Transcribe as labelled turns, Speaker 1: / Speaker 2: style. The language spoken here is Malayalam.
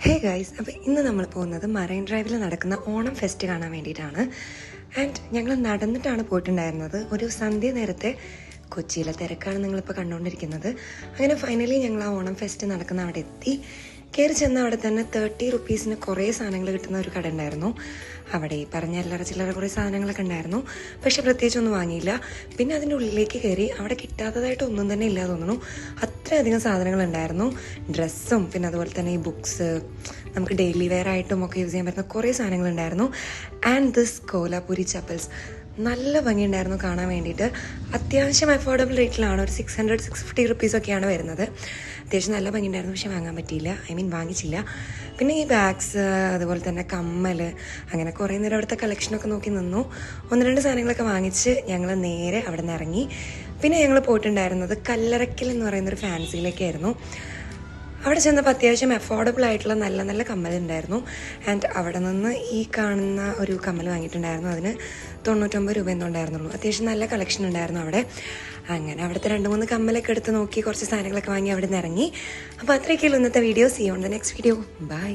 Speaker 1: ഹേ ഗൈസ്, അപ്പോൾ ഇന്ന് നമ്മൾ പോകുന്നത് മറൈൻ ഡ്രൈവിൽ നടക്കുന്ന ഓണം ഫെസ്റ്റ് കാണാൻ വേണ്ടിയിട്ടാണ്. ആൻഡ് ഞങ്ങൾ നടന്നിട്ടാണ് പോയിട്ടുണ്ടായിരുന്നത്. ഒരു സന്ധ്യ നേരത്തെ കൊച്ചിയിലെ തിരക്കാണ് നിങ്ങളിപ്പോൾ കണ്ടുകൊണ്ടിരിക്കുന്നത്. അങ്ങനെ ഫൈനലി ഞങ്ങൾ ആ ഓണം ഫെസ്റ്റ് നടക്കുന്ന അവിടെ എത്തി. കയറി ചെന്ന അവിടെ തന്നെ 30 റുപ്പീസിന് കുറേ സാധനങ്ങൾ കിട്ടുന്ന ഒരു കട ഉണ്ടായിരുന്നു. അവിടെ ഈ പറഞ്ഞ അല്ലറ ചില്ലറ കുറേ സാധനങ്ങളൊക്കെ ഉണ്ടായിരുന്നു. പക്ഷെ പ്രത്യേകിച്ചൊന്നും വാങ്ങിയില്ല. പിന്നെ അതിൻ്റെ ഉള്ളിലേക്ക് കയറി അവിടെ കിട്ടാത്തതായിട്ട് ഒന്നും തന്നെ ഇല്ല തോന്നുന്നു. അത്രയധികം സാധനങ്ങളുണ്ടായിരുന്നു. ഡ്രസ്സും പിന്നെ അതുപോലെ തന്നെ ഈ ബുക്സ്, നമുക്ക് ഡെയിലി വെയർ ആയിട്ടും ഒക്കെ യൂസ് ചെയ്യാൻ പറ്റുന്ന കുറേ സാധനങ്ങളുണ്ടായിരുന്നു. ആൻഡ് ദിസ് കോലാപുരി ചപ്പൽസ് നല്ല ഭംഗിയുണ്ടായിരുന്നു കാണാൻ വേണ്ടിയിട്ട്. അത്യാവശ്യം അഫോർഡബിൾ റേറ്റിലാണ്. ഒരു 600-650 റുപ്പീസൊക്കെയാണ് വരുന്നത്. അത്യാവശ്യം നല്ല ഭംഗിയുണ്ടായിരുന്നു. പക്ഷെ വാങ്ങാൻ പറ്റിയില്ല, വാങ്ങിച്ചില്ല. പിന്നെ ഈ ബാഗ്സ്, അതുപോലെ തന്നെ കമ്മൽ, അങ്ങനെ കുറേ നേരം അവിടുത്തെ കളക്ഷനൊക്കെ നോക്കി നിന്നു. 1-2 സാധനങ്ങളൊക്കെ വാങ്ങിച്ച് ഞങ്ങൾ നേരെ അവിടെ നിന്ന് ഇറങ്ങി. പിന്നെ ഞങ്ങൾ പോയിട്ടുണ്ടായിരുന്നത് കല്ലറയ്ക്കൽ എന്ന് പറയുന്നൊരു ഫാൻസിയിലേക്കായിരുന്നു. അവിടെ ചെന്നപ്പോൾ അത്യാവശ്യം അഫോർഡബിൾ ആയിട്ടുള്ള നല്ല നല്ല കമ്മലുണ്ടായിരുന്നു. ആൻഡ് അവിടെ നിന്ന് ഈ കാണുന്ന ഒരു കമ്മൽ വാങ്ങിയിട്ടുണ്ടായിരുന്നു. അതിന് 99 രൂപ എന്തോ ഉണ്ടായിരുന്നുള്ളൂ. അത്യാവശ്യം നല്ല കളക്ഷൻ ഉണ്ടായിരുന്നു അവിടെ. അങ്ങനെ അവിടുത്തെ 2-3 കമ്മലൊക്കെ എടുത്ത് നോക്കി കുറച്ച് സാധനങ്ങളൊക്കെ വാങ്ങി അവിടെ നിന്ന് ഇറങ്ങി. അപ്പോൾ അത്രയൊക്കെയുള്ളൂ ഇന്നത്തെ video. See on the next video. By.